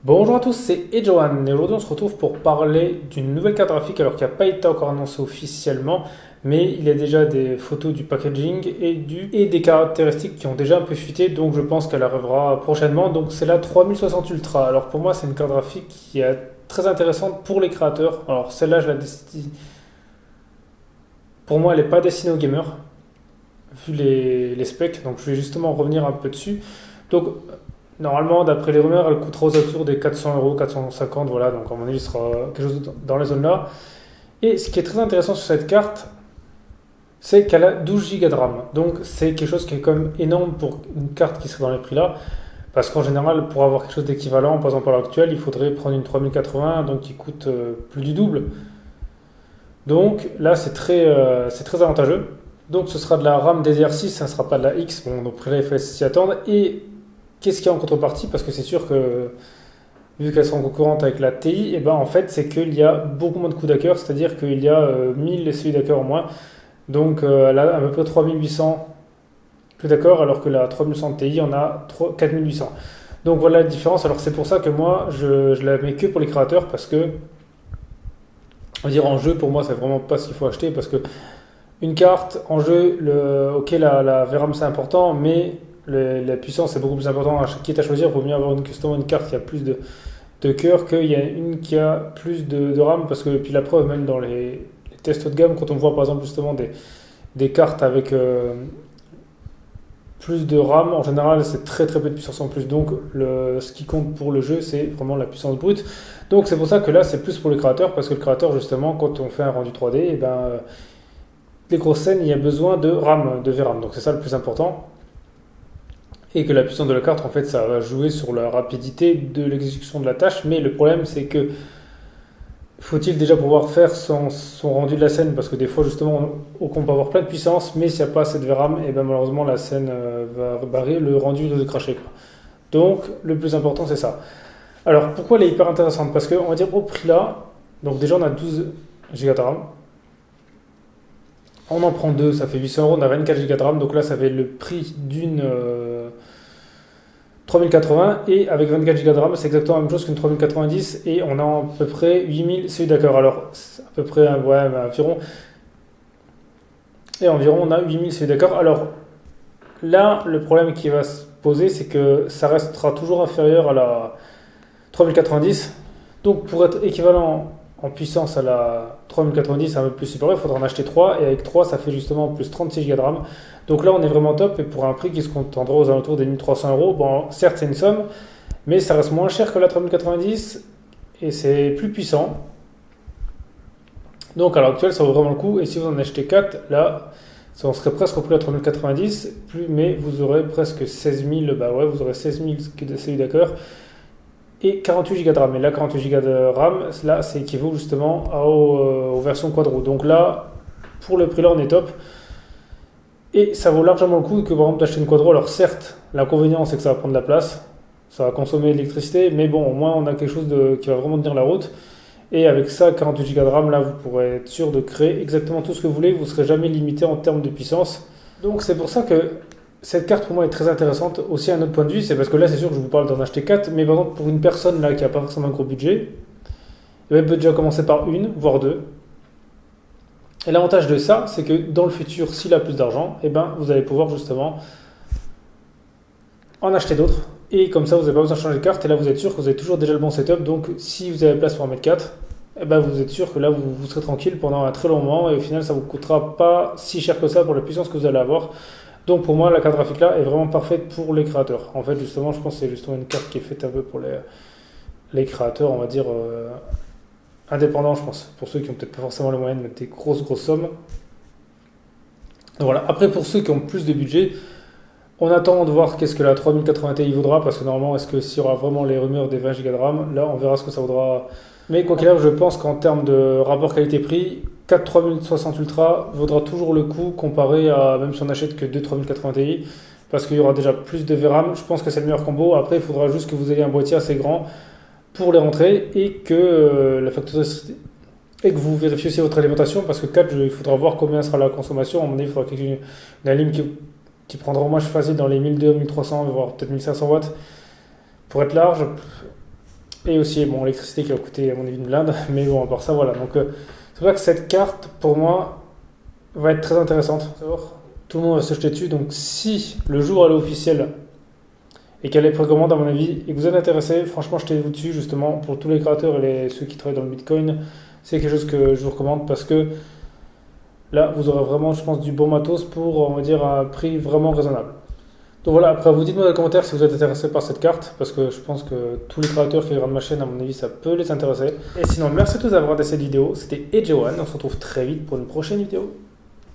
Bonjour à tous, c'est Ejohan et aujourd'hui on se retrouve pour parler d'une nouvelle carte graphique alors qu'il n'a pas été encore annoncé officiellement, mais il y a déjà des photos du packaging et des caractéristiques qui ont déjà un peu fuité, donc je pense qu'elle arrivera prochainement. Donc c'est la 3060 Ultra. Alors pour moi c'est une carte graphique qui est très intéressante pour les créateurs. Alors celle-là je la destine, pour moi elle n'est pas destinée aux gamers vu les specs, donc je vais justement revenir un peu dessus. Donc normalement, d'après les rumeurs, elle coûtera aux alentours des 400 euros, 450, voilà, donc à mon avis, ce sera quelque chose dans les zones là. Et ce qui est très intéressant sur cette carte, c'est qu'elle a 12 Go de RAM. Donc c'est quelque chose qui est quand même énorme pour une carte qui serait dans les prix là. Parce qu'en général, pour avoir quelque chose d'équivalent, par exemple à l'heure actuelle, il faudrait prendre une 3080, donc qui coûte plus du double. Donc là, c'est très avantageux. Donc ce sera de la RAM DDR6, ça ne sera pas de la X. Bon, donc après là, il faut s'y attendre. Et qu'est-ce qu'il y a en contrepartie? Parce que c'est sûr que vu qu'elles sont concurrentes avec la TI, et ben en fait c'est qu'il y a beaucoup moins de coups d'accueil, c'est-à-dire qu'il y a 1000 CU d'accueil en moins. Donc elle a à peu près 3800 coups d'accueil, alors que la 3100 Ti en a 4800. Donc voilà la différence. Alors c'est pour ça que moi je la mets que pour les créateurs, parce que on va dire en jeu pour moi c'est vraiment pas ce qu'il faut acheter, parce que une carte en jeu, ok la VRAM c'est important, mais la puissance c'est beaucoup plus important. Quitte à choisir, il vaut mieux avoir une carte qui a plus de cœur qu'il y a une qui a plus de RAM, parce que puis la preuve même dans les tests haut de gamme, quand on voit par exemple justement des cartes avec plus de RAM, en général c'est très très peu de puissance en plus. Donc ce qui compte pour le jeu c'est vraiment la puissance brute. Donc c'est pour ça que là c'est plus pour le créateur, parce que le créateur justement quand on fait un rendu 3D, et ben les grosses scènes il y a besoin de RAM, de VRAM, donc c'est ça le plus important. Et que la puissance de la carte, en fait, ça va jouer sur la rapidité de l'exécution de la tâche. Mais le problème, c'est que faut-il déjà pouvoir faire son rendu de la scène, parce que des fois, justement, on peut avoir plein de puissance, mais s'il n'y a pas assez de VRAM, et ben malheureusement, la scène va barrer, le rendu risque de cracher, quoi. Donc, le plus important, c'est ça. Alors, pourquoi elle est hyper intéressante? Parce qu'on va dire au prix là, donc déjà, on a 12 Go de RAM. On en prend deux, ça fait 800 euros, on a 24 Go de RAM, donc là, ça fait le prix d'une 3080, et avec 24 Go de RAM, c'est exactement la même chose qu'une 3090, et on a à peu près 8000 CU d'accord. Alors, c'est à peu près, ouais, environ, et environ on a 8000 CU d'accord. Alors, là, le problème qui va se poser, c'est que ça restera toujours inférieur à la 3090. Donc, pour être équivalent en puissance à la 3090, un peu plus supérieur, il faudra en acheter 3, et avec 3, ça fait justement plus 36 Go de RAM. Donc là, on est vraiment top, et pour un prix qui se contendra aux alentours des 1300 euros, bon, certes, c'est une somme, mais ça reste moins cher que la 3090, et c'est plus puissant. Donc à l'heure actuelle, ça vaut vraiment le coup, et si vous en achetez 4, là, ça en serait presque au prix de la 3090, mais vous aurez presque 16 000, bah ouais, vous aurez 16 000 de CU d'accord, et 48 Go de RAM. Et là, 48 Go de RAM, là, c'est équivaut justement aux versions quadro. Donc là, pour le prix là, on est top. Et ça vaut largement le coup que par exemple d'acheter une quadro. Alors certes, l'inconvénient c'est que ça va prendre de la place, ça va consommer de l'électricité, mais bon, au moins on a quelque chose qui va vraiment tenir la route. Et avec ça, 48 Go de RAM, là, vous pourrez être sûr de créer exactement tout ce que vous voulez, vous ne serez jamais limité en termes de puissance. Donc c'est pour ça que cette carte pour moi est très intéressante. Aussi un autre point de vue, c'est parce que là c'est sûr que je vous parle d'en acheter 4, mais par exemple pour une personne là qui n'a pas forcément un gros budget, elle peut déjà commencer par une, voire deux. Et l'avantage de ça, c'est que dans le futur, s'il a plus d'argent, eh ben, vous allez pouvoir justement en acheter d'autres. Et comme ça, vous n'avez pas besoin de changer de carte. Et là, vous êtes sûr que vous avez toujours déjà le bon setup. Donc, si vous avez la place pour en mettre 4, eh ben, vous êtes sûr que là, vous serez tranquille pendant un très long moment. Et au final, ça ne vous coûtera pas si cher que ça pour la puissance que vous allez avoir. Donc, pour moi, la carte graphique là est vraiment parfaite pour les créateurs. En fait, justement, je pense que c'est justement une carte qui est faite un peu pour les créateurs, on va dire, indépendants, je pense. Pour ceux qui n'ont peut-être pas forcément les moyens de mettre des grosses sommes. Donc, voilà. Après, pour ceux qui ont plus de budget, on attend de voir qu'est-ce que la 3080 Ti vaudra, parce que normalement, est-ce que s'il y aura vraiment les rumeurs des 20 Go de RAM, là, on verra ce que ça vaudra. Mais quoi qu'il arrive, je pense qu'en termes de rapport qualité-prix, 4 3060 Ultra vaudra toujours le coup comparé à même si on n'achète que 2 3080 Ti, parce qu'il y aura déjà plus de VRAM. Je pense que c'est le meilleur combo. Après, il faudra juste que vous ayez un boîtier assez grand pour les rentrer, et que la facture et que vous vérifiez aussi votre alimentation, parce que 4, il faudra voir combien sera la consommation. À mon avis, il faudra une alim qui prendra au moins facile dans les 1200, 1300, voire peut-être 1500 watts pour être large. Et aussi, bon, l'électricité qui va coûter, à mon avis, une blinde. Mais bon, à part ça, voilà. Donc, c'est vrai que cette carte, pour moi, va être très intéressante. Tout le monde va se jeter dessus. Donc, si le jour elle est officielle et qu'elle est précommande, à mon avis, et que vous êtes intéressé, franchement, jetez-vous dessus, justement, pour tous les créateurs et ceux qui travaillent dans le Bitcoin. C'est quelque chose que je vous recommande parce que là, vous aurez vraiment, je pense, du bon matos pour, on va dire, un prix vraiment raisonnable. Donc voilà, après vous dites-moi dans les commentaires si vous êtes intéressé par cette carte, parce que je pense que tous les créateurs qui regardent ma chaîne, à mon avis, ça peut les intéresser. Et sinon, merci à tous d'avoir regardé cette vidéo, c'était EJ1, on se retrouve très vite pour une prochaine vidéo.